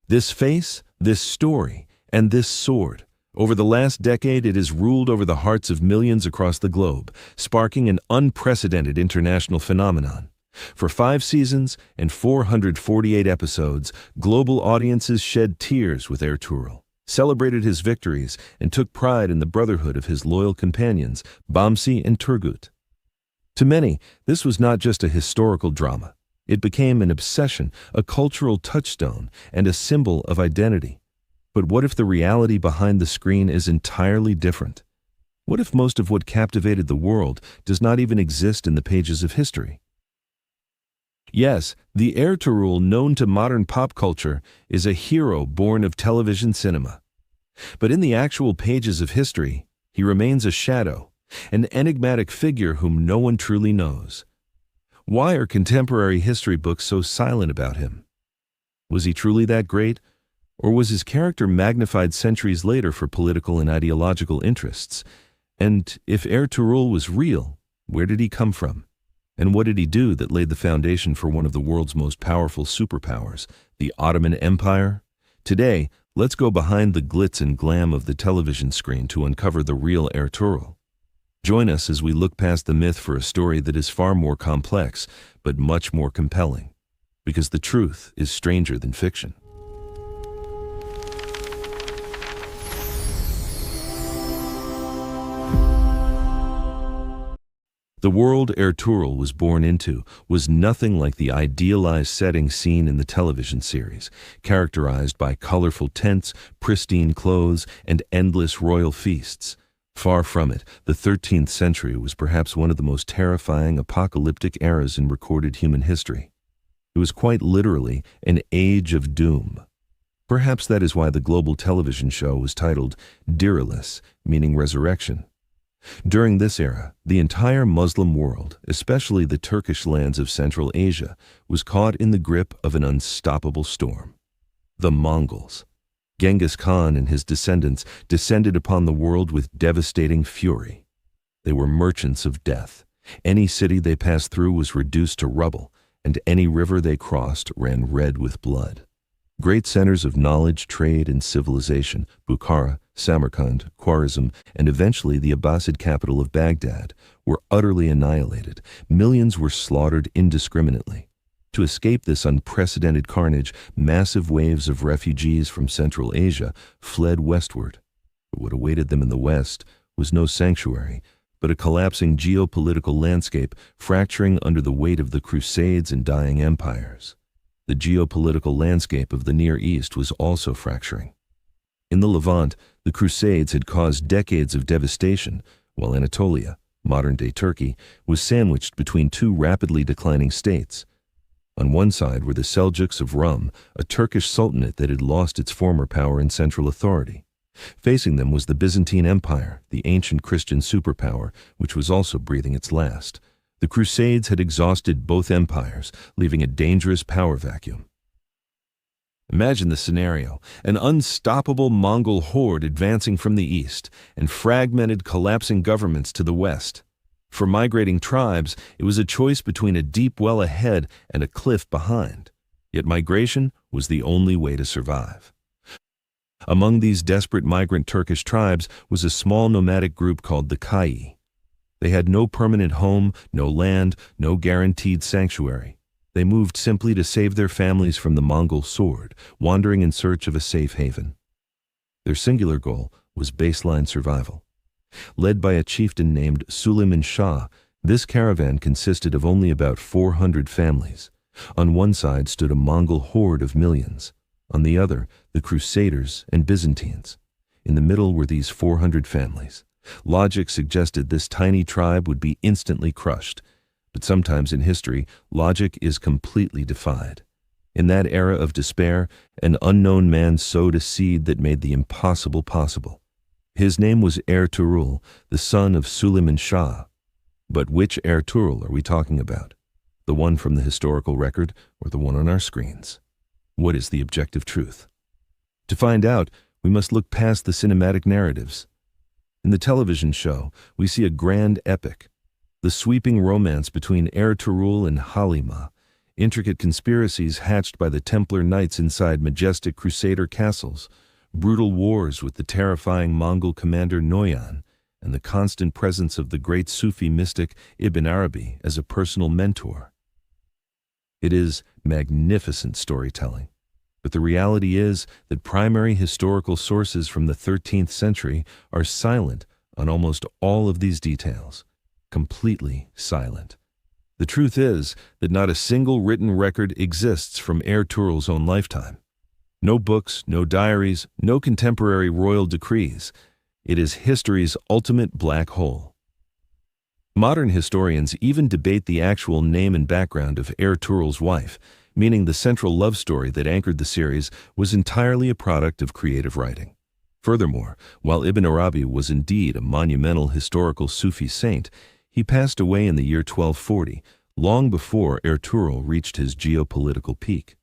This face, this story, and this sword. Over the last decade, it has ruled over the hearts of millions across the globe, sparking an unprecedented international phenomenon. For 5 seasons and 448 episodes, global audiences shed tears with Ertuğrul, celebrated his victories, and took pride in the brotherhood of his loyal companions, Bamsi and Turgut. To many, this was not just a historical drama. It became an obsession, a cultural touchstone, and a symbol of identity. But what if the reality behind the screen is entirely different? What if most of what captivated the world does not even exist in the pages of history? Yes, the Ertuğrul known to modern pop culture is a hero born of television cinema. But in the actual pages of history, he remains a shadow, an enigmatic figure whom no one truly knows. Why are contemporary history books so silent about him? Was he truly that great? Or was his character magnified centuries later for political and ideological interests? And if Ertuğrul was real, where did he come from? And what did he do that laid the foundation for one of the world's most powerful superpowers, the Ottoman Empire? Today, let's go behind the glitz and glam of the television screen to uncover the real Ertuğrul. Join us as we look past the myth for a story that is far more complex, but much more compelling. Because the truth is stranger than fiction. The world Ertuğrul was born into was nothing like the idealized setting seen in the television series, characterized by colorful tents, pristine clothes, and endless royal feasts. Far from it, the 13th century was perhaps one of the most terrifying apocalyptic eras in recorded human history. It was quite literally an age of doom. Perhaps that is why the global television show was titled Diriliş, meaning resurrection. During this era, the entire Muslim world, especially the Turkish lands of Central Asia, was caught in the grip of an unstoppable storm. The Mongols. Genghis Khan and his descendants descended upon the world with devastating fury. They were merchants of death. Any city they passed through was reduced to rubble, and any river they crossed ran red with blood. Great centers of knowledge, trade, and civilization, Bukhara, Samarkand, Khwarizm, and eventually the Abbasid capital of Baghdad, were utterly annihilated. Millions were slaughtered indiscriminately. To escape this unprecedented carnage, massive waves of refugees from Central Asia fled westward. But what awaited them in the west was no sanctuary, but a collapsing geopolitical landscape fracturing under the weight of the Crusades and dying empires. The geopolitical landscape of the Near East was also fracturing. In the Levant, the Crusades had caused decades of devastation, while Anatolia, modern-day Turkey, was sandwiched between 2 rapidly declining states. On one side were the Seljuks of Rum, a Turkish sultanate that had lost its former power and central authority. Facing them was the Byzantine Empire, the ancient Christian superpower, which was also breathing its last. The Crusades had exhausted both empires, leaving a dangerous power vacuum. Imagine the scenario: an unstoppable Mongol horde advancing from the east, and fragmented, collapsing governments to the west. For migrating tribes, it was a choice between a deep well ahead and a cliff behind. Yet migration was the only way to survive. Among these desperate migrant Turkish tribes was a small nomadic group called the Kai. They had no permanent home, no land, no guaranteed sanctuary. They moved simply to save their families from the Mongol sword, wandering in search of a safe haven. Their singular goal was baseline survival. Led by a chieftain named Suleiman Shah, this caravan consisted of only about 400 families. On one side stood a Mongol horde of millions. On the other, the Crusaders and Byzantines. In the middle were these 400 families. Logic suggested this tiny tribe would be instantly crushed. But sometimes in history, logic is completely defied. In that era of despair, an unknown man sowed a seed that made the impossible possible. His name was Ertuğrul, the son of Suleiman Shah. But which Ertuğrul are we talking about? The one from the historical record or the one on our screens? What is the objective truth? To find out, we must look past the cinematic narratives. In the television show, we see a grand epic, the sweeping romance between Ertuğrul and Halima. intricate conspiracies hatched by the Templar Knights inside majestic Crusader castles, brutal wars with the terrifying Mongol commander Noyan, and the constant presence of the great Sufi mystic Ibn Arabi as a personal mentor. It is magnificent storytelling, but the reality is that primary historical sources from the 13th century are silent on almost all of these details, completely silent. The truth is that not a single written record exists from Ertuğrul's own lifetime. No books, no diaries, no contemporary royal decrees. It is history's ultimate black hole. Modern historians even debate the actual name and background of Ertuğrul's wife, meaning the central love story that anchored the series was entirely a product of creative writing. Furthermore, while Ibn Arabi was indeed a monumental historical Sufi saint, he passed away in the year 1240, long before Ertuğrul reached his geopolitical peak.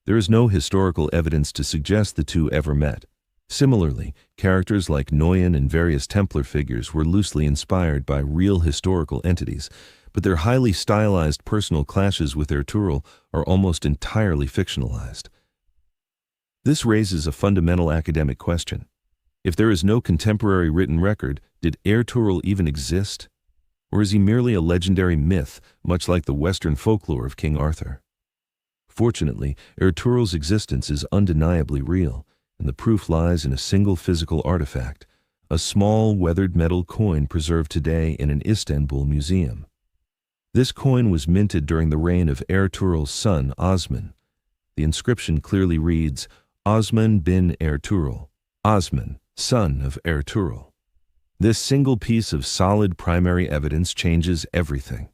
There is no historical evidence to suggest the two ever met. Similarly, characters like Noyan and various Templar figures were loosely inspired by real historical entities, but their highly stylized personal clashes with Ertuğrul are almost entirely fictionalized. This raises a fundamental academic question. If there is no contemporary written record, did Ertuğrul even exist? Or is he merely a legendary myth, much like the Western folklore of King Arthur? Fortunately, Ertuğrul's existence is undeniably real, and the proof lies in a single physical artifact, a small weathered metal coin preserved today in an Istanbul museum. This coin was minted during the reign of Ertuğrul's son, Osman. The inscription clearly reads, Osman bin Ertuğrul, Osman, son of Ertuğrul. This single piece of solid primary evidence changes everything.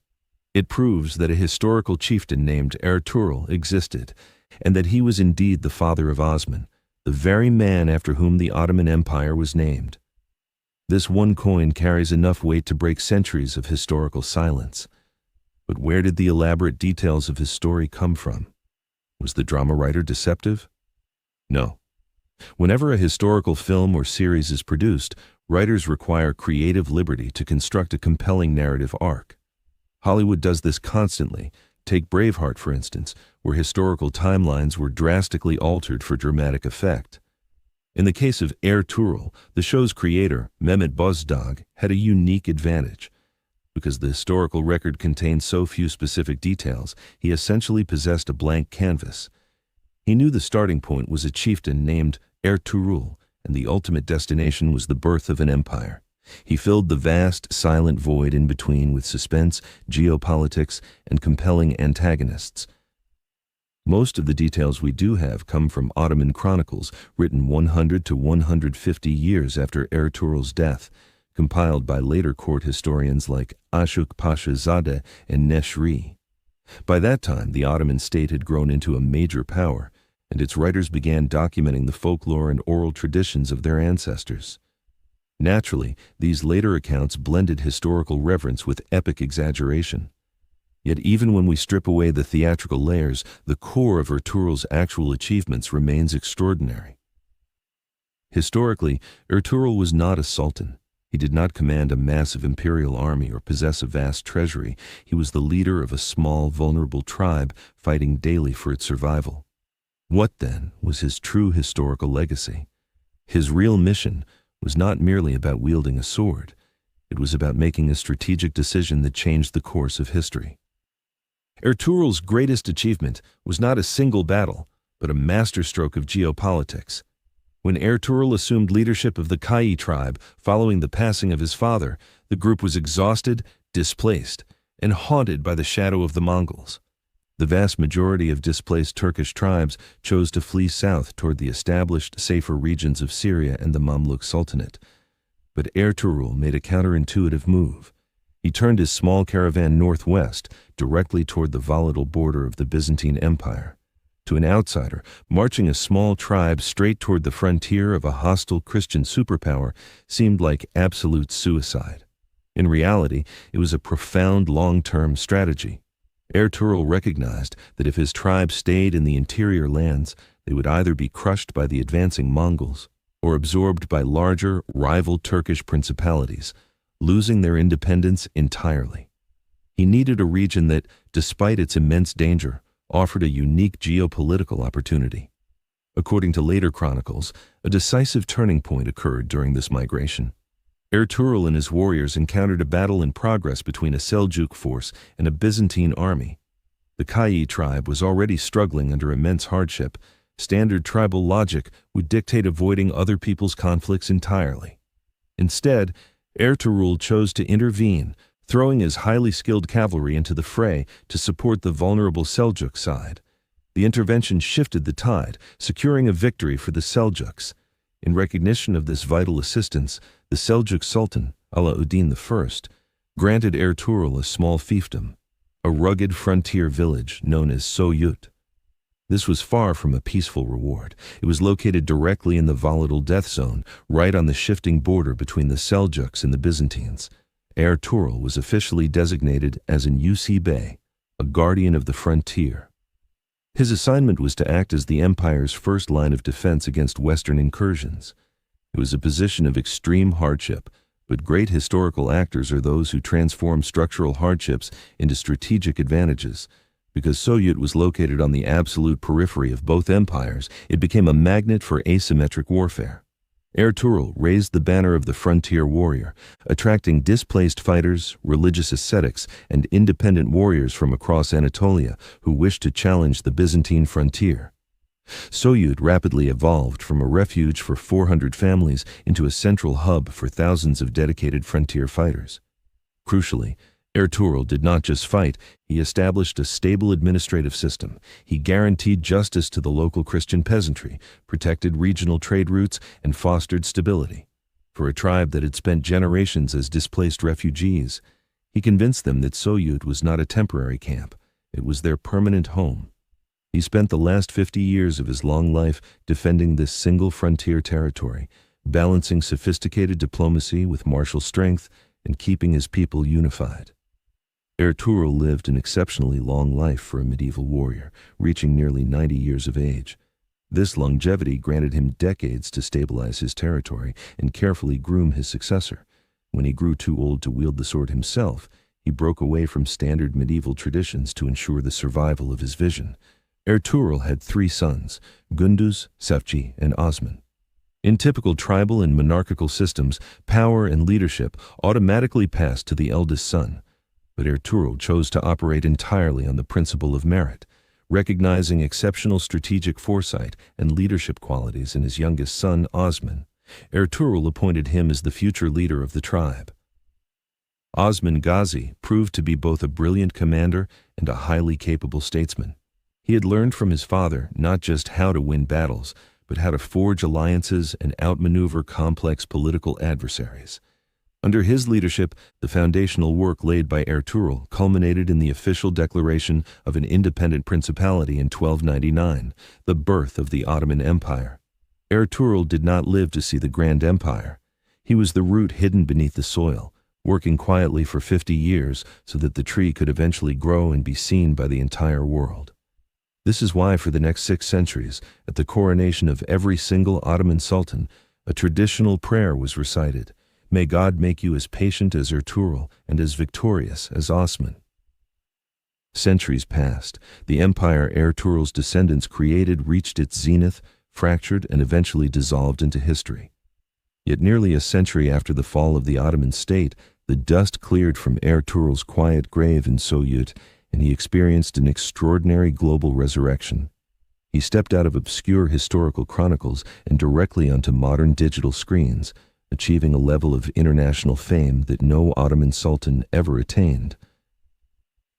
It proves that a historical chieftain named Ertuğrul existed, and that he was indeed the father of Osman, the very man after whom the Ottoman Empire was named. This one coin carries enough weight to break centuries of historical silence. But where did the elaborate details of his story come from? Was the drama writer deceptive? No. Whenever a historical film or series is produced, writers require creative liberty to construct a compelling narrative arc. Hollywood does this constantly. Take Braveheart, for instance, where historical timelines were drastically altered for dramatic effect. In the case of Ertuğrul, the show's creator, Mehmet Bozdağ, had a unique advantage. Because the historical record contained so few specific details, he essentially possessed a blank canvas. He knew the starting point was a chieftain named Ertuğrul, and the ultimate destination was the birth of an empire. He filled the vast, silent void in between with suspense, geopolitics, and compelling antagonists. Most of the details we do have come from Ottoman chronicles written 100 to 150 years after Ertuğrul's death, compiled by later court historians like Ashok Pasha Zade and Neshri. By that time, the Ottoman state had grown into a major power, and its writers began documenting the folklore and oral traditions of their ancestors. Naturally, these later accounts blended historical reverence with epic exaggeration. Yet even when we strip away the theatrical layers, the core of Ertuğrul's actual achievements remains extraordinary. Historically, Ertuğrul was not a sultan. He did not command a massive imperial army or possess a vast treasury. He was the leader of a small, vulnerable tribe fighting daily for its survival. What, then, was his true historical legacy? His real mission was not merely about wielding a sword. It was about making a strategic decision that changed the course of history. Ertuğrul's greatest achievement was not a single battle, but a masterstroke of geopolitics. When Ertuğrul assumed leadership of the Kai tribe following the passing of his father, the group was exhausted, displaced, and haunted by the shadow of the Mongols. The vast majority of displaced Turkish tribes chose to flee south toward the established, safer regions of Syria and the Mamluk Sultanate. But Ertuğrul made a counterintuitive move. He turned his small caravan northwest, directly toward the volatile border of the Byzantine Empire. To an outsider, marching a small tribe straight toward the frontier of a hostile Christian superpower seemed like absolute suicide. In reality, it was a profound long-term strategy. Ertuğrul recognized that if his tribe stayed in the interior lands, they would either be crushed by the advancing Mongols or absorbed by larger, rival Turkish principalities, losing their independence entirely. He needed a region that, despite its immense danger, offered a unique geopolitical opportunity. According to later chronicles, a decisive turning point occurred during this migration. Ertuğrul and his warriors encountered a battle in progress between a Seljuk force and a Byzantine army. The Kayi tribe was already struggling under immense hardship. Standard tribal logic would dictate avoiding other people's conflicts entirely. Instead, Ertuğrul chose to intervene, throwing his highly skilled cavalry into the fray to support the vulnerable Seljuk side. The intervention shifted the tide, securing a victory for the Seljuks. In recognition of this vital assistance, the Seljuk Sultan, Alauddin I, granted Ertuğrul a small fiefdom, a rugged frontier village known as Soyut. This was far from a peaceful reward. It was located directly in the volatile death zone, right on the shifting border between the Seljuks and the Byzantines. Ertuğrul was officially designated as an UC Bey, a guardian of the frontier. His assignment was to act as the empire's first line of defense against Western incursions. It was a position of extreme hardship, but great historical actors are those who transform structural hardships into strategic advantages. Because Soyut was located on the absolute periphery of both empires, it became a magnet for asymmetric warfare. Ertuğrul raised the banner of the frontier warrior, attracting displaced fighters, religious ascetics, and independent warriors from across Anatolia who wished to challenge the Byzantine frontier. Soyut rapidly evolved from a refuge for 400 families into a central hub for thousands of dedicated frontier fighters. Crucially, Ertuğrul did not just fight, he established a stable administrative system. He guaranteed justice to the local Christian peasantry, protected regional trade routes, and fostered stability. For a tribe that had spent generations as displaced refugees, he convinced them that Soyut was not a temporary camp, it was their permanent home. He spent the last 50 years of his long life defending this single frontier territory, balancing sophisticated diplomacy with martial strength and keeping his people unified. Ertuğrul lived an exceptionally long life for a medieval warrior, reaching nearly 90 years of age. This longevity granted him decades to stabilize his territory and carefully groom his successor. When he grew too old to wield the sword himself, he broke away from standard medieval traditions to ensure the survival of his vision. Ertuğrul had 3 sons, Gündüz, Sefci, and Osman. In typical tribal and monarchical systems, power and leadership automatically passed to the eldest son. But Ertuğrul chose to operate entirely on the principle of merit, recognizing exceptional strategic foresight and leadership qualities in his youngest son, Osman. Ertuğrul appointed him as the future leader of the tribe. Osman Gazi proved to be both a brilliant commander and a highly capable statesman. He had learned from his father not just how to win battles, but how to forge alliances and outmaneuver complex political adversaries. Under his leadership, the foundational work laid by Ertuğrul culminated in the official declaration of an independent principality in 1299, the birth of the Ottoman Empire. Ertuğrul did not live to see the Grand Empire. He was the root hidden beneath the soil, working quietly for 50 years so that the tree could eventually grow and be seen by the entire world. This is why for the next 6 centuries, at the coronation of every single Ottoman Sultan, a traditional prayer was recited. May God make you as patient as Ertuğrul and as victorious as Osman. Centuries passed. The empire Ertuğrul's descendants created reached its zenith, fractured, and eventually dissolved into history. Yet nearly a century after the fall of the Ottoman state, the dust cleared from Ertuğrul's quiet grave in Soyut, and he experienced an extraordinary global resurrection. He stepped out of obscure historical chronicles and directly onto modern digital screens, achieving a level of international fame that no Ottoman Sultan ever attained.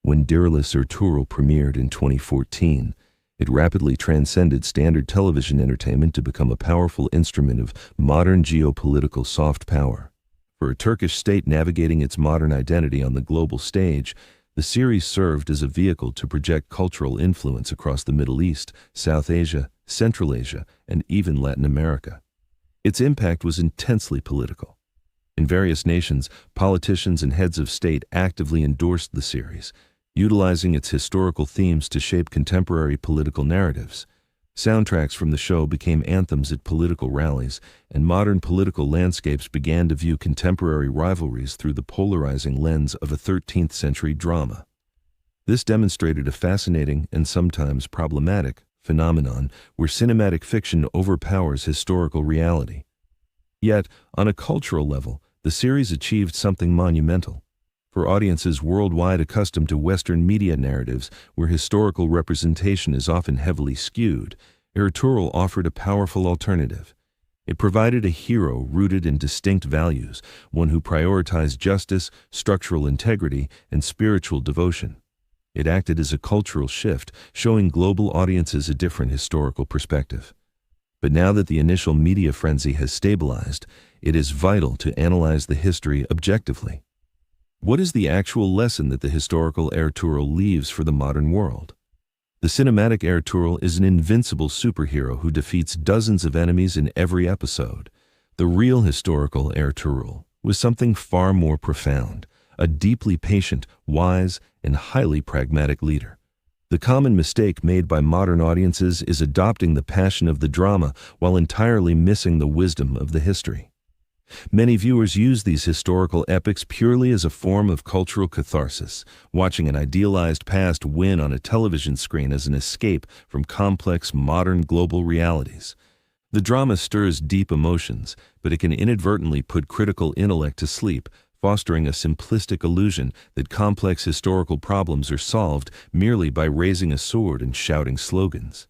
When Diriliş Ertuğrul premiered in 2014, it rapidly transcended standard television entertainment to become a powerful instrument of modern geopolitical soft power. For a Turkish state navigating its modern identity on the global stage, the series served as a vehicle to project cultural influence across the Middle East, South Asia, Central Asia, and even Latin America. Its impact was intensely political. In various nations, politicians and heads of state actively endorsed the series, utilizing its historical themes to shape contemporary political narratives. Soundtracks from the show became anthems at political rallies, and modern political landscapes began to view contemporary rivalries through the polarizing lens of a 13th-century drama. This demonstrated a fascinating and sometimes problematic phenomenon where cinematic fiction overpowers historical reality. Yet, on a cultural level, the series achieved something monumental. For audiences worldwide accustomed to Western media narratives where historical representation is often heavily skewed, Ertuğrul offered a powerful alternative. It provided a hero rooted in distinct values, one who prioritized justice, structural integrity, and spiritual devotion. It acted as a cultural shift, showing global audiences a different historical perspective. But now that the initial media frenzy has stabilized, it is vital to analyze the history objectively. What is the actual lesson that the historical Ertuğrul leaves for the modern world? The cinematic Ertuğrul is an invincible superhero who defeats dozens of enemies in every episode. The real historical Ertuğrul was something far more profound, a deeply patient, wise, and highly pragmatic leader. The common mistake made by modern audiences is adopting the passion of the drama while entirely missing the wisdom of the history. Many viewers use these historical epics purely as a form of cultural catharsis, watching an idealized past win on a television screen as an escape from complex modern global realities. The drama stirs deep emotions, but it can inadvertently put critical intellect to sleep, fostering a simplistic illusion that complex historical problems are solved merely by raising a sword and shouting slogans.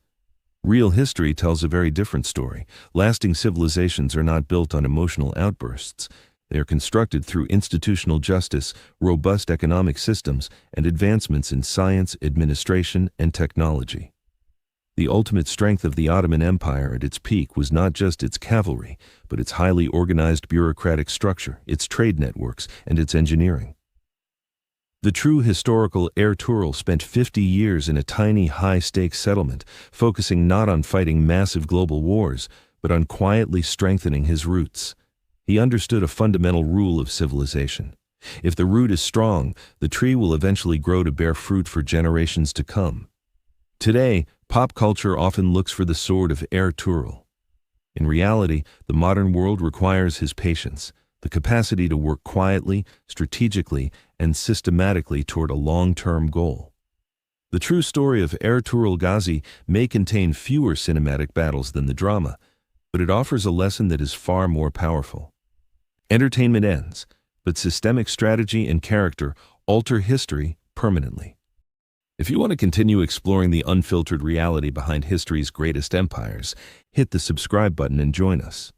Real history tells a very different story. Lasting civilizations are not built on emotional outbursts. They are constructed through institutional justice, robust economic systems, and advancements in science, administration, and technology. The ultimate strength of the Ottoman Empire at its peak was not just its cavalry, but its highly organized bureaucratic structure, its trade networks, and its engineering. The true historical Ertuğrul spent 50 years in a tiny, high-stakes settlement, focusing not on fighting massive global wars, but on quietly strengthening his roots. He understood a fundamental rule of civilization. If the root is strong, the tree will eventually grow to bear fruit for generations to come. Today, pop culture often looks for the sword of Ertuğrul. In reality, the modern world requires his patience, the capacity to work quietly, strategically, and systematically toward a long-term goal. The true story of Ertuğrul Gazi may contain fewer cinematic battles than the drama, but it offers a lesson that is far more powerful. Entertainment ends, but systemic strategy and character alter history permanently. If you want to continue exploring the unfiltered reality behind history's greatest empires, hit the subscribe button and join us.